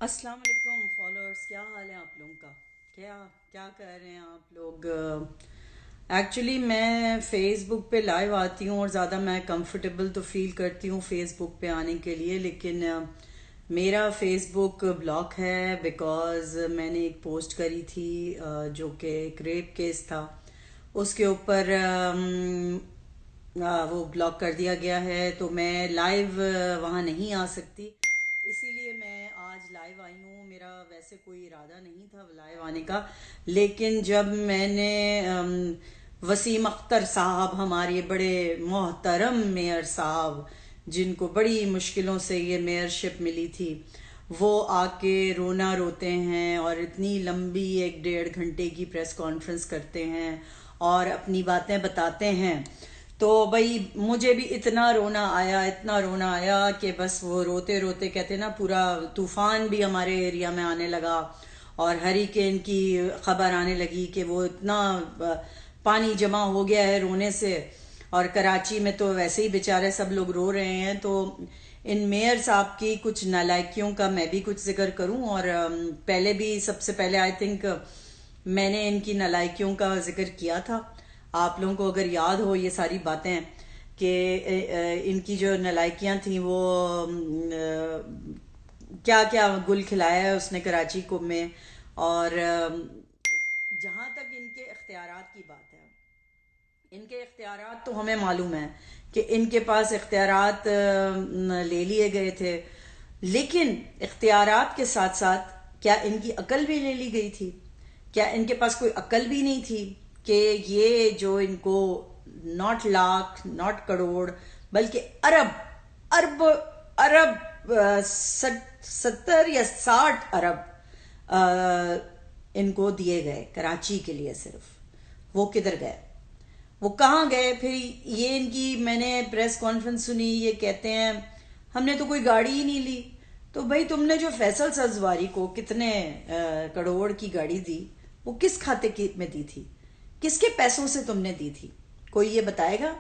السلام علیکم فالوورس، کیا حال ہے آپ لوگوں کا؟ کیا کیا کر رہے ہیں آپ لوگ؟ ایکچولی میں فیس بک پہ لائیو آتی ہوں اور زیادہ میں کمفرٹیبل تو فیل کرتی ہوں فیس بک پہ آنے کے لیے، لیکن میرا فیس بک بلاک ہے بیکاز میں نے ایک پوسٹ کری تھی جو کہ ایک ریپ کیس تھا، اس کے اوپر وہ بلاک کر دیا گیا ہے، تو میں لائیو وہاں نہیں آ سکتی، اسی لیے میں آج لائیو آئی ہوں۔ میرا ویسے کوئی ارادہ نہیں تھا لائیو آنے کا، لیکن جب میں نے وسیم اختر صاحب، ہمارے بڑے محترم میئر صاحب، جن کو بڑی مشکلوں سے یہ میئرشپ ملی تھی، وہ آ کے رونا روتے ہیں اور اتنی لمبی 1.5 گھنٹے کی پریس کانفرنس کرتے ہیں اور اپنی باتیں بتاتے ہیں، تو بھائی مجھے بھی اتنا رونا آیا، اتنا رونا آیا کہ بس وہ روتے روتے کہتے نا پورا طوفان بھی ہمارے ایریا میں آنے لگا اور ہریکین کی خبر آنے لگی کہ وہ اتنا پانی جمع ہو گیا ہے رونے سے، اور کراچی میں تو ویسے ہی بیچارے سب لوگ رو رہے ہیں۔ تو ان میئر صاحب کی کچھ نالائکیوں کا میں بھی کچھ ذکر کروں، اور پہلے بھی سب سے پہلے آئی تھنک میں نے ان کی نالائکیوں کا ذکر کیا تھا، آپ لوگوں کو اگر یاد ہو یہ ساری باتیں کہ ان کی جو نالائکیاں تھیں وہ کیا کیا گل کھلایا ہے اس نے کراچی کو میں، اور جہاں تک ان کے اختیارات کی بات ہے، ان کے اختیارات تو ہمیں معلوم ہے کہ ان کے پاس اختیارات لے لیے گئے تھے، لیکن اختیارات کے ساتھ ساتھ کیا ان کی عقل بھی لے لی گئی تھی؟ کیا ان کے پاس کوئی عقل بھی نہیں تھی کہ یہ جو ان کو ناٹ لاکھ ناٹ کروڑ بلکہ ارب ارب ارب 70 یا 60 ارب ان کو دیے گئے کراچی کے لیے صرف، وہ کدھر گئے؟ وہ کہاں گئے؟ پھر یہ ان کی میں نے پریس کانفرنس سنی، یہ کہتے ہیں ہم نے تو کوئی گاڑی ہی نہیں لی۔ تو بھائی تم نے جو فیصل سبزواری کو کتنے کروڑ کی گاڑی دی، وہ کس کھاتے کی میں دی تھی؟ کس کے پیسوں سے تم نے دی تھی؟ کوئی یہ بتائے گا؟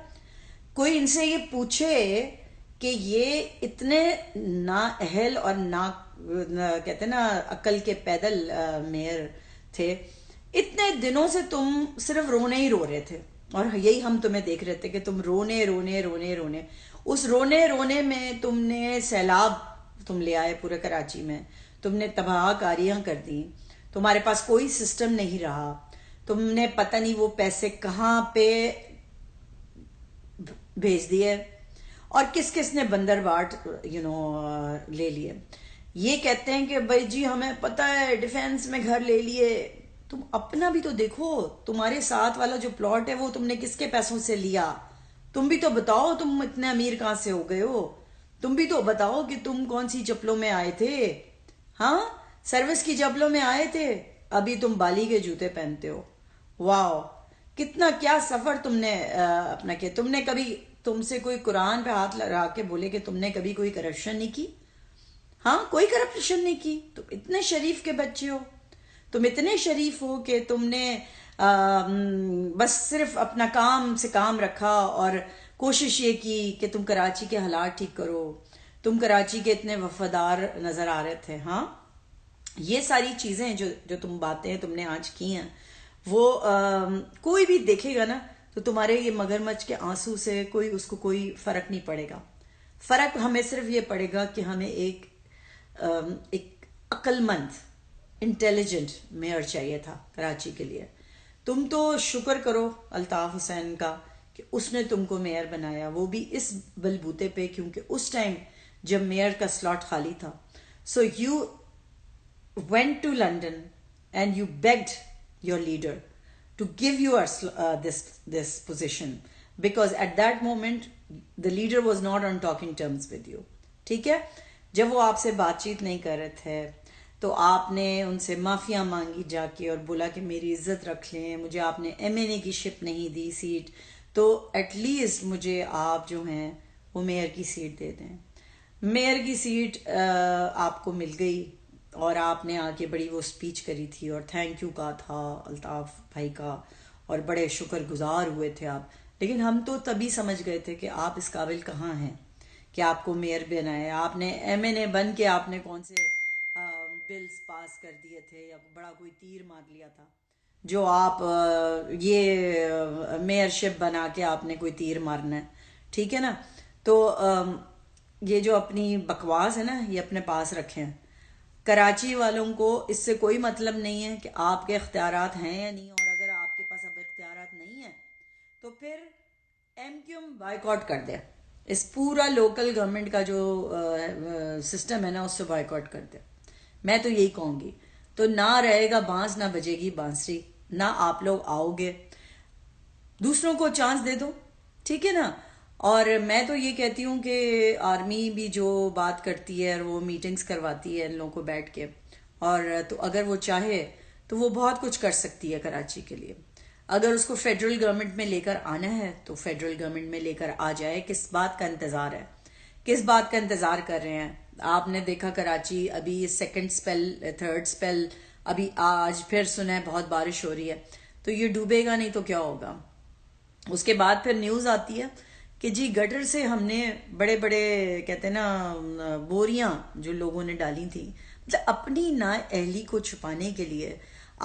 کوئی ان سے یہ پوچھے کہ یہ اتنے نااہل اور کہتے نا عقل کے پیدل میئر تھے، اتنے دنوں سے تم صرف رونے ہی رو رہے تھے، اور یہی ہم تمہیں دیکھ رہے تھے کہ تم رونے رونے رونے رونے، اس رونے رونے میں تم نے سیلاب تم لے آئے پورے کراچی میں، تم نے تباہ کاریاں کر دی، تمہارے پاس کوئی سسٹم نہیں رہا، تم نے پتہ نہیں وہ پیسے کہاں پہ بھیج دیے اور کس کس نے بندر باٹ لے لیے۔ یہ کہتے ہیں کہ بھائی جی ہمیں پتہ ہے ڈیفینس میں گھر لے لیے، تم اپنا بھی تو دیکھو، تمہارے ساتھ والا جو پلاٹ ہے وہ تم نے کس کے پیسوں سے لیا؟ تم بھی تو بتاؤ تم اتنے امیر کہاں سے ہو گئے ہو؟ تم بھی تو بتاؤ کہ تم کون سی چپلوں میں آئے تھے؟ ہاں، سروس کی چپلوں میں آئے تھے، ابھی تم بالی کے جوتے پہنتے ہو۔ واو، کتنا کیا سفر تم نے اپنا کیا! تم نے کبھی، تم سے کوئی قرآن پہ ہاتھ لگا کے بولے کہ تم نے کبھی کوئی کرپشن نہیں کی؟ ہاں، کوئی کرپشن نہیں کی؟ تم اتنے شریف کے بچے ہو، تم اتنے شریف ہو کہ تم نے بس صرف اپنا کام سے کام رکھا اور کوشش یہ کی کہ تم کراچی کے حالات ٹھیک کرو، تم کراچی کے اتنے وفادار نظر آ رہے تھے۔ ہاں، یہ ساری چیزیں جو تم باتیں تم نے آج کی ہیں، وہ کوئی بھی دیکھے گا نا تو تمہارے یہ مگرمچھ کے آنسو سے کوئی اس کو کوئی فرق نہیں پڑے گا۔ فرق ہمیں صرف یہ پڑے گا کہ ہمیں ایک عقل مند انٹیلیجنٹ میئر چاہیے تھا کراچی کے لیے۔ تم تو شکر کرو الطاف حسین کا کہ اس نے تم کو میئر بنایا، وہ بھی اس بلبوتے پہ، کیونکہ اس ٹائم جب میئر کا سلاٹ خالی تھا، so you went to London and you begged your leader to give you this position, because at that moment the leader was not on talking terms with you. ٹھیک ہے، جب وہ آپ سے بات چیت نہیں کر رہے تھے تو آپ نے ان سے معافیاں مانگی جا کے اور بولا کہ میری عزت رکھ لیں، مجھے آپ نے ایم این اے کی شپ نہیں دی سیٹ، تو ایٹ لیسٹ مجھے آپ جو ہیں وہ میئر کی سیٹ دے دیں۔ میئر کی سیٹ آپ کو مل گئی اور آپ نے آ کے بڑی وہ سپیچ کری تھی اور تھینک یو کہا تھا الطاف بھائی کا، اور بڑے شکر گزار ہوئے تھے آپ، لیکن ہم تو تبھی سمجھ گئے تھے کہ آپ اس قابل کہاں ہیں کہ آپ کو میئر بنایا۔ آپ نے ایم این اے بن کے آپ نے کون سے بلز پاس کر دیے تھے یا بڑا کوئی تیر مار لیا تھا جو آپ یہ میئر شپ بنا کے آپ نے کوئی تیر مارنا ہے، ٹھیک ہے نا؟ تو یہ جو اپنی بکواس ہے نا یہ اپنے پاس رکھیں. کراچی والوں کو اس سے کوئی مطلب نہیں ہے کہ آپ کے اختیارات ہیں یا نہیں، اور اگر آپ کے پاس اب اختیارات نہیں ہیں تو پھر ایم کیو ایم بائیکاٹ کر دے. اس پورا لوکل گورنمنٹ کا جو سسٹم ہے نا اس سے بائیکاٹ کر دے. میں تو یہی کہوں گی. تو نہ رہے گا بانس نہ بجے گی بانسری، نہ آپ لوگ آؤ گے. دوسروں کو چانس دے دو، ٹھیک ہے نا؟ اور میں تو یہ کہتی ہوں کہ آرمی بھی جو بات کرتی ہے اور وہ میٹنگز کرواتی ہے ان لوگوں کو بیٹھ کے، اور تو اگر وہ چاہے تو وہ بہت کچھ کر سکتی ہے کراچی کے لیے. اگر اس کو فیڈرل گورنمنٹ میں لے کر آنا ہے تو فیڈرل گورنمنٹ میں لے کر آ جائے. کس بات کا انتظار ہے؟ کس بات کا انتظار کر رہے ہیں؟ آپ نے دیکھا کراچی ابھی سیکنڈ سپیل تھرڈ سپیل ابھی آج پھر سنا ہے بہت بارش ہو رہی ہے، تو یہ ڈوبے گا نہیں تو کیا ہوگا؟ اس کے بعد پھر نیوز آتی ہے کہ جی گٹر سے ہم نے بڑے بڑے کہتے ہیں نا بوریاں جو لوگوں نے ڈالی تھیں. مطلب اپنی نااہلی کو چھپانے کے لیے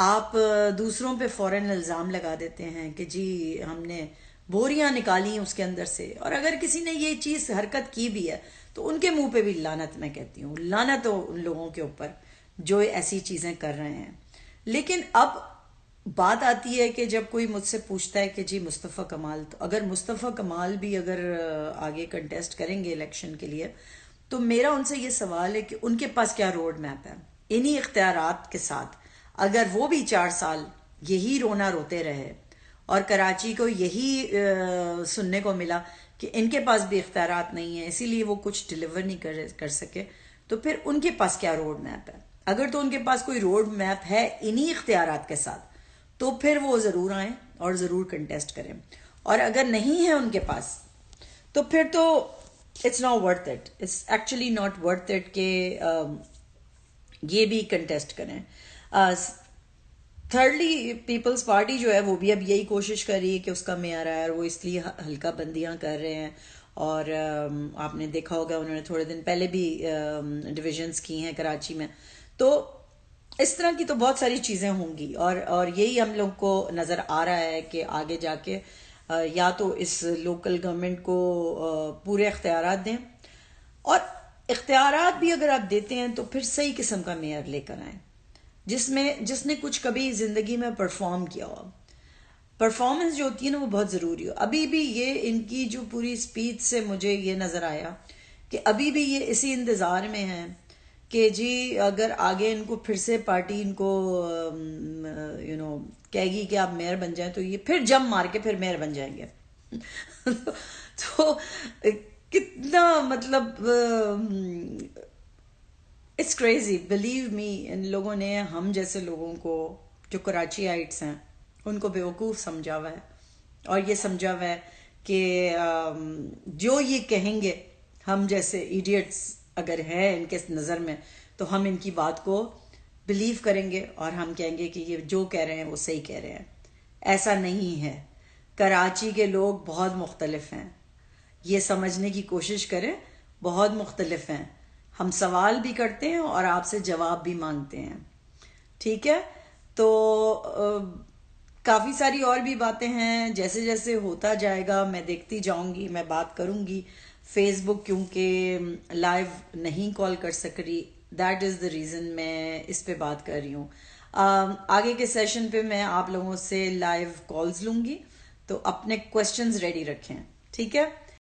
آپ دوسروں پہ فوراً الزام لگا دیتے ہیں کہ جی ہم نے بوریاں نکالی اس کے اندر سے. اور اگر کسی نے یہ چیز حرکت کی بھی ہے تو ان کے منہ پہ بھی لعنت. میں کہتی ہوں لعنت ہو ان لوگوں کے اوپر جو ایسی چیزیں کر رہے ہیں. لیکن اب بات آتی ہے کہ جب کوئی مجھ سے پوچھتا ہے کہ جی مصطفیٰ کمال، تو اگر مصطفیٰ کمال بھی اگر آگے کنٹیسٹ کریں گے الیکشن کے لیے تو میرا ان سے یہ سوال ہے کہ ان کے پاس کیا روڈ میپ ہے انہی اختیارات کے ساتھ. اگر وہ بھی 4 سال یہی رونا روتے رہے اور کراچی کو یہی سننے کو ملا کہ ان کے پاس بھی اختیارات نہیں ہیں اسی لیے وہ کچھ ڈیلیور نہیں کر سکے، تو پھر ان کے پاس کیا روڈ میپ ہے؟ اگر تو ان کے پاس کوئی روڈ میپ ہے انہی اختیارات کے ساتھ تو پھر وہ ضرور آئیں اور ضرور کنٹیسٹ کریں. اور اگر نہیں ہے ان کے پاس تو پھر تو it's not worth it. It's actually not worth it کہ یہ بھی کنٹیسٹ کریں. تھرڈلی پیپلز پارٹی جو ہے وہ بھی اب یہی کوشش کر رہی ہے کہ اس کا معیار ہے، اور وہ اس لیے ہلکا بندیاں کر رہے ہیں. اور آپ نے دیکھا ہوگا انہوں نے تھوڑے دن پہلے بھی ڈویژنز کی ہیں کراچی میں. تو اس طرح کی تو بہت ساری چیزیں ہوں گی، اور یہی ہم لوگ کو نظر آ رہا ہے کہ آگے جا کے یا تو اس لوکل گورنمنٹ کو پورے اختیارات دیں، اور اختیارات بھی اگر آپ دیتے ہیں تو پھر صحیح قسم کا میئر لے کر آئیں جس نے کچھ کبھی زندگی میں پرفارم کیا ہو. پرفارمنس جو ہوتی ہے نا وہ بہت ضروری ہو. ابھی بھی یہ ان کی جو پوری اسپیچ سے مجھے یہ نظر آیا کہ ابھی بھی یہ اسی انتظار میں ہیں کہ جی اگر آگے ان کو پھر سے پارٹی ان کو کہے گی کہ آپ میئر بن جائیں تو یہ پھر جم مار کے پھر میئر بن جائیں گے. تو کتنا مطلب اٹس کریزی. بلیو می ان لوگوں نے ہم جیسے لوگوں کو جو کراچی آئٹس ہیں ان کو بیوقوف سمجھا ہوا ہے، اور یہ سمجھا ہوا ہے کہ جو یہ کہیں گے ہم جیسے ایڈیٹس اگر ہیں ان کے نظر میں تو ہم ان کی بات کو بلیو کریں گے اور ہم کہیں گے کہ یہ جو کہہ رہے ہیں وہ صحیح کہہ رہے ہیں. ایسا نہیں ہے. کراچی کے لوگ بہت مختلف ہیں، یہ سمجھنے کی کوشش کریں. بہت مختلف ہیں. ہم سوال بھی کرتے ہیں اور آپ سے جواب بھی مانگتے ہیں، ٹھیک ہے؟ تو کافی ساری اور بھی باتیں ہیں. جیسے جیسے ہوتا جائے گا میں دیکھتی جاؤں گی، میں بات کروں گی. فیس بک کیونکہ لائیو نہیں کال کر سک رہی، دیٹ از دا ریزن میں اس پہ بات کر رہی ہوں. آگے کے سیشن پہ میں آپ لوگوں سے لائیو کالز لوں گی، تو اپنے کوشچنز ریڈی رکھیں، ٹھیک ہے؟